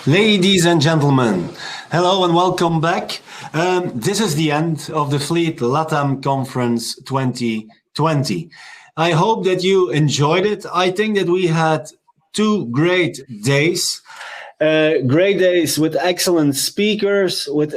Ladies and gentlemen, hello and welcome back. This is the end of the Fleet LatAm Conference 2020. I hope that you enjoyed it. I think that we had two great days. Great days with excellent speakers, with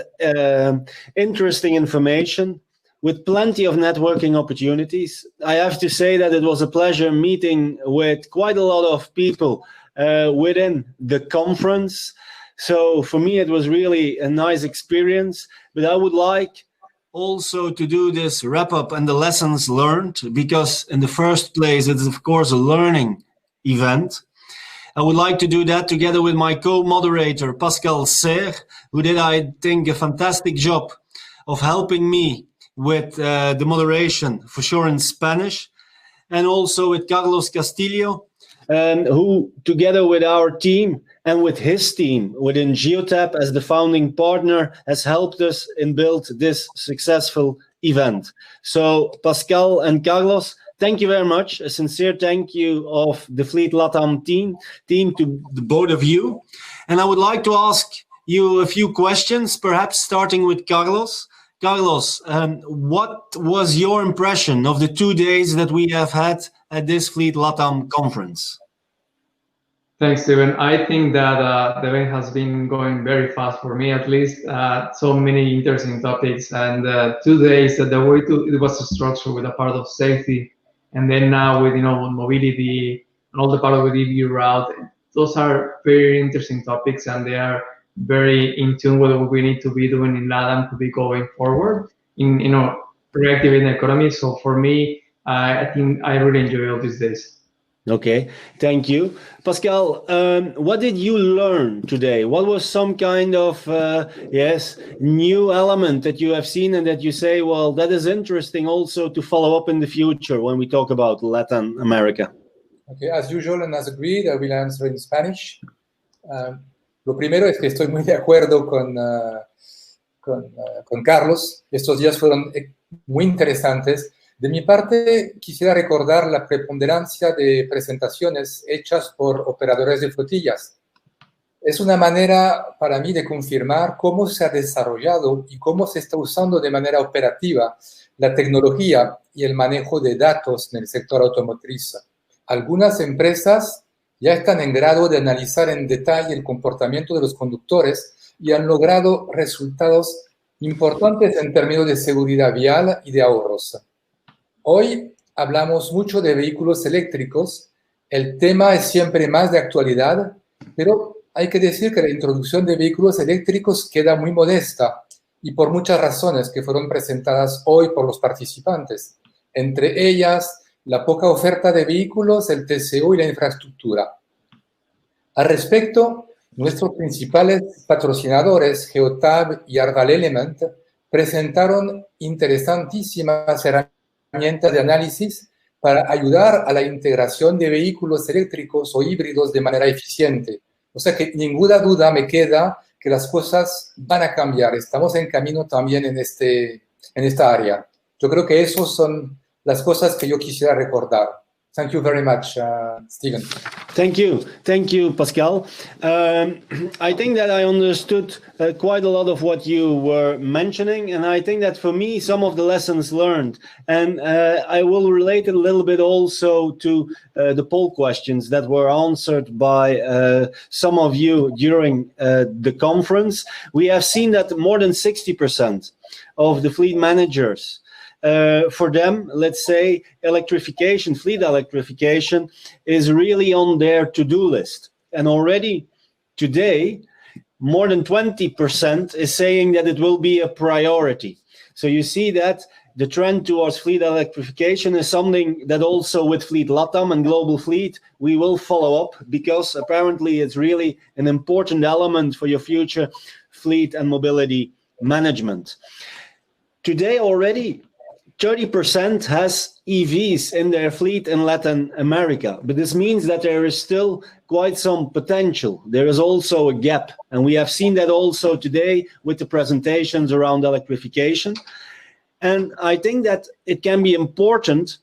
interesting information, with plenty of networking opportunities. I have to say that it was a pleasure meeting with quite a lot of people within the conference. So for me, it was really a nice experience. But I would like also to do this wrap up and the lessons learned, because in the first place, it is of course a learning event. I would like to do that together with my co-moderator, Pascal Serre, who did, I think, a fantastic job of helping me with the moderation, for sure in Spanish, and also with Carlos Castillo, who together with our team and with his team within Geotab as the founding partner has helped us in build this successful event. So Pascal and Carlos, thank you very much. A sincere thank you of the Fleet LatAm team to the both of you. And I would like to ask you a few questions, perhaps starting with Carlos. Carlos, what was your impression of the 2 days that we have had at this Fleet LatAm conference? Thanks, Steven. I think that the event has been going very fast for me, at least. So many interesting topics, and 2 days. The way it was structured with a part of safety, and then now with mobility and all the part of the EV route. Those are very interesting topics, and they are very in tune with what we need to be doing in LatAm to be going forward in reactivating the economy. So for me, I think I really enjoy all these days. Okay, thank you. Pascal, what did you learn today? What was some kind of, new element that you have seen and that you say, well, that is interesting also to follow up in the future when we talk about Latin America? Okay, as usual and as agreed, I will answer in Spanish. Lo primero es que estoy muy de acuerdo con Carlos. Estos días fueron muy interesantes. De mi parte, quisiera recordar la preponderancia de presentaciones hechas por operadores de flotillas. Es una manera para mí de confirmar cómo se ha desarrollado y cómo se está usando de manera operativa la tecnología y el manejo de datos en el sector automotriz. Algunas empresas ya están en grado de analizar en detalle el comportamiento de los conductores y han logrado resultados importantes en términos de seguridad vial y de ahorros. Hoy hablamos mucho de vehículos eléctricos. El tema es siempre más de actualidad, pero hay que decir que la introducción de vehículos eléctricos queda muy modesta y por muchas razones que fueron presentadas hoy por los participantes. Entre ellas, la poca oferta de vehículos, el TCO y la infraestructura. Al respecto, nuestros principales patrocinadores, Geotab y Arval Element, presentaron interesantísimas herramientas de análisis para ayudar a la integración de vehículos eléctricos o híbridos de manera eficiente. O sea que ninguna duda me queda que las cosas van a cambiar. Estamos en camino también en esta área. Yo creo que esos son las cosas que yo quisiera recordar. Thank you very much, Steven. Thank you, Pascal. I think that I understood quite a lot of what you were mentioning, and I think that for me, some of the lessons learned, and I will relate it a little bit also to the poll questions that were answered by some of you during the conference. We have seen that more than 60% of the fleet managers, for them, let's say, fleet electrification is really on their to-do list. And already today, more than 20% is saying that it will be a priority. So you see that the trend towards fleet electrification is something that also with Fleet LatAm and Global Fleet, we will follow up, because apparently it's really an important element for your future fleet and mobility management. Today already, 30% has EVs in their fleet in Latin America, but this means that there is still quite some potential. There is also a gap, and we have seen that also today with the presentations around electrification. And I think that it can be important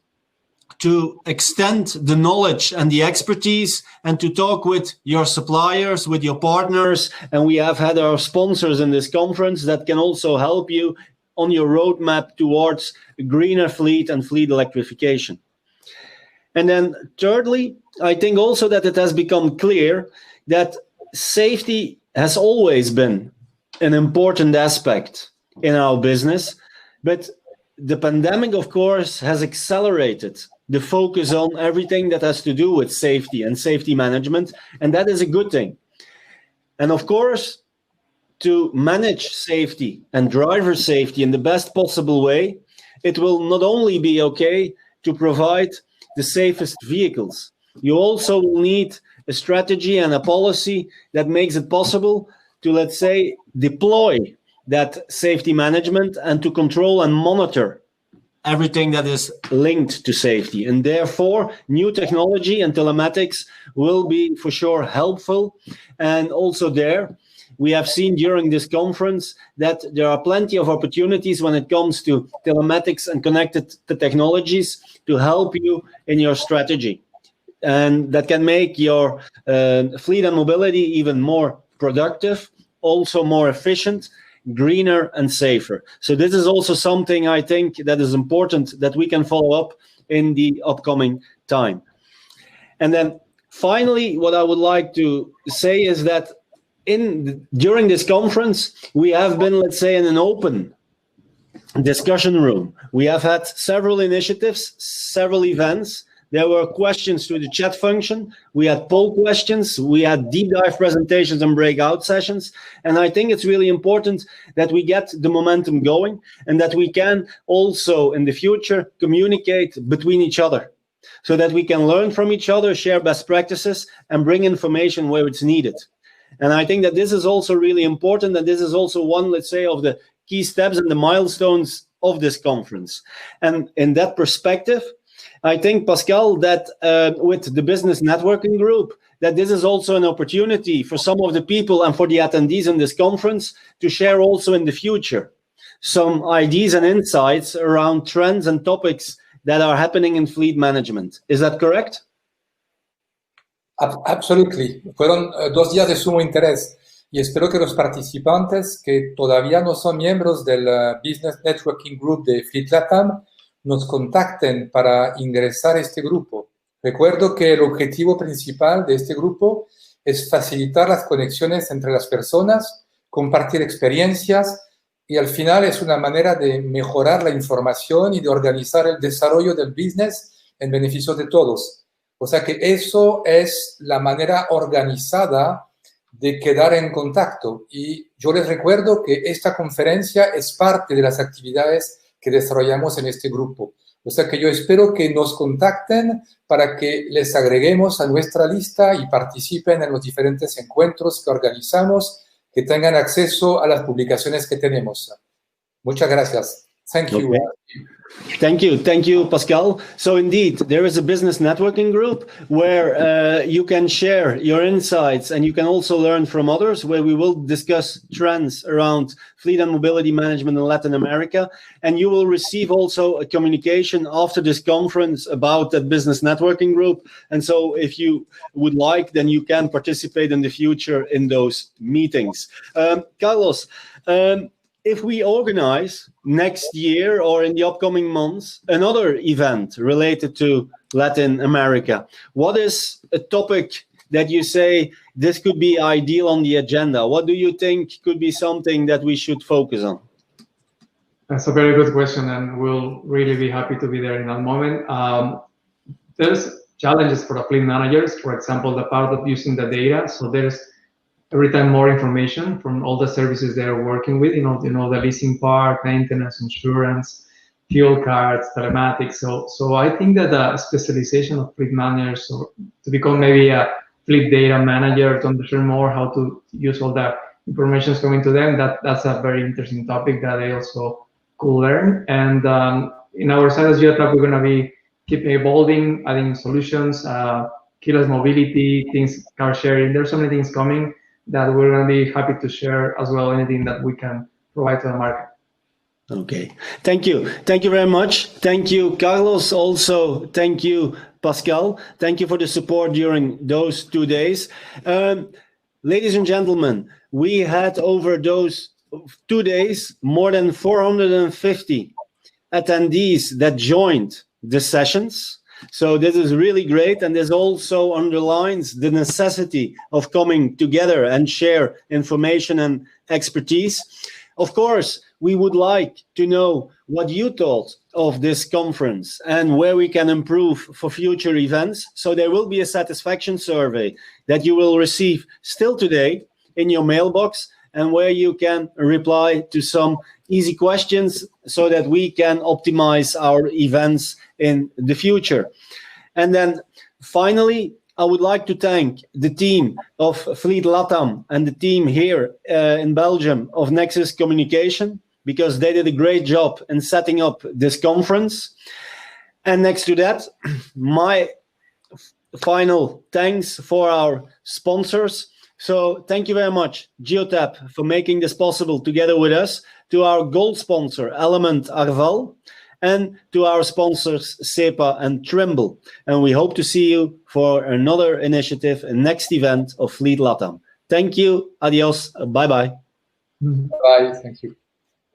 to extend the knowledge and the expertise and to talk with your suppliers, with your partners. And we have had our sponsors in this conference that can also help you on your roadmap towards a greener fleet and fleet electrification. And then thirdly, I think also that it has become clear that safety has always been an important aspect in our business, but the pandemic, of course, has accelerated the focus on everything that has to do with safety and safety management, and that is a good thing. And of course, to manage safety and driver safety in the best possible way, it will not only be okay to provide the safest vehicles, you also will need a strategy and a policy that makes it possible to, let's say, deploy that safety management and to control and monitor everything that is linked to safety. And therefore, new technology and telematics will be for sure helpful. And also there, we have seen during this conference that there are plenty of opportunities when it comes to telematics and connected technologies to help you in your strategy. And that can make your fleet and mobility even more productive, also more efficient, greener and safer. So this is also something I think that is important that we can follow up in the upcoming time. And then finally, what I would like to say is that during this conference, we have been, let's say, in an open discussion room. We have had several initiatives, several events. There were questions through the chat function. We had poll questions. We had deep dive presentations and breakout sessions. And I think it's really important that we get the momentum going and that we can also in the future communicate between each other so that we can learn from each other, share best practices, and bring information where it's needed. And I think that this is also really important. And this is also one, let's say, of the key steps and the milestones of this conference. And in that perspective, I think, Pascal, that with the business networking group, that this is also an opportunity for some of the people and for the attendees in this conference to share also in the future some ideas and insights around trends and topics that are happening in fleet management. Is that correct? Absolutely. Fueron 2 días de sumo interés y espero que los participantes que todavía no son miembros del Business Networking Group de Fleet LatAm nos contacten para ingresar a este grupo. Recuerdo que el objetivo principal de este grupo es facilitar las conexiones entre las personas, compartir experiencias y al final es una manera de mejorar la información y de organizar el desarrollo del business en beneficio de todos. O sea que eso es la manera organizada de quedar en contacto. Y yo les recuerdo que esta conferencia es parte de las actividades que desarrollamos en este grupo. O sea que yo espero que nos contacten para que les agreguemos a nuestra lista y participen en los diferentes encuentros que organizamos, que tengan acceso a las publicaciones que tenemos. Muchas gracias. Thank you. Okay. Thank you, Pascal. So indeed, there is a business networking group where you can share your insights and you can also learn from others, where we will discuss trends around fleet and mobility management in Latin America. And you will receive also a communication after this conference about that business networking group. And so if you would like, then you can participate in the future in those meetings. Carlos, if we organize next year or in the upcoming months another event related to Latin America, what is a topic that you say this could be ideal on the agenda? What do you think could be something that we should focus on? That's a very good question, and we'll really be happy to be there in that moment. There's challenges for the fleet managers, for example, the part of using the data. So there's every time more information from all the services they're working with, the leasing part, maintenance, insurance, fuel cards, telematics. So I think that the specialization of fleet managers, or to become maybe a fleet data manager, to understand more how to use all that information coming to them, that's a very interesting topic that they also could learn. And in our side as Geotrack, we're going to be keeping evolving, adding solutions, keyless mobility, things, car sharing. There's so many things coming that we're going to be happy to share as well, anything that we can provide to the market. Okay. Thank you. Thank you very much. Thank you, Carlos. Also, thank you, Pascal. Thank you for the support during those 2 days. Ladies and gentlemen, we had over those 2 days more than 450 attendees that joined the sessions. So this is really great, and this also underlines the necessity of coming together and share information and expertise. Of course, we would like to know what you thought of this conference and where we can improve for future events. So there will be a satisfaction survey that you will receive still today in your mailbox, and where you can reply to some easy questions so that we can optimize our events in the future. And then finally, I would like to thank the team of Fleet LatAm and the team here in Belgium of Nexus Communication, because they did a great job in setting up this conference. And next to that, my final thanks for our sponsors. So thank you very much, Geotap, for making this possible together with us, to our gold sponsor, Element Arval, and to our sponsors, SEPA and Trimble. And we hope to see you for another initiative and next event of Fleet LatAm. Thank you. Adios. Bye-bye. Bye. Thank you.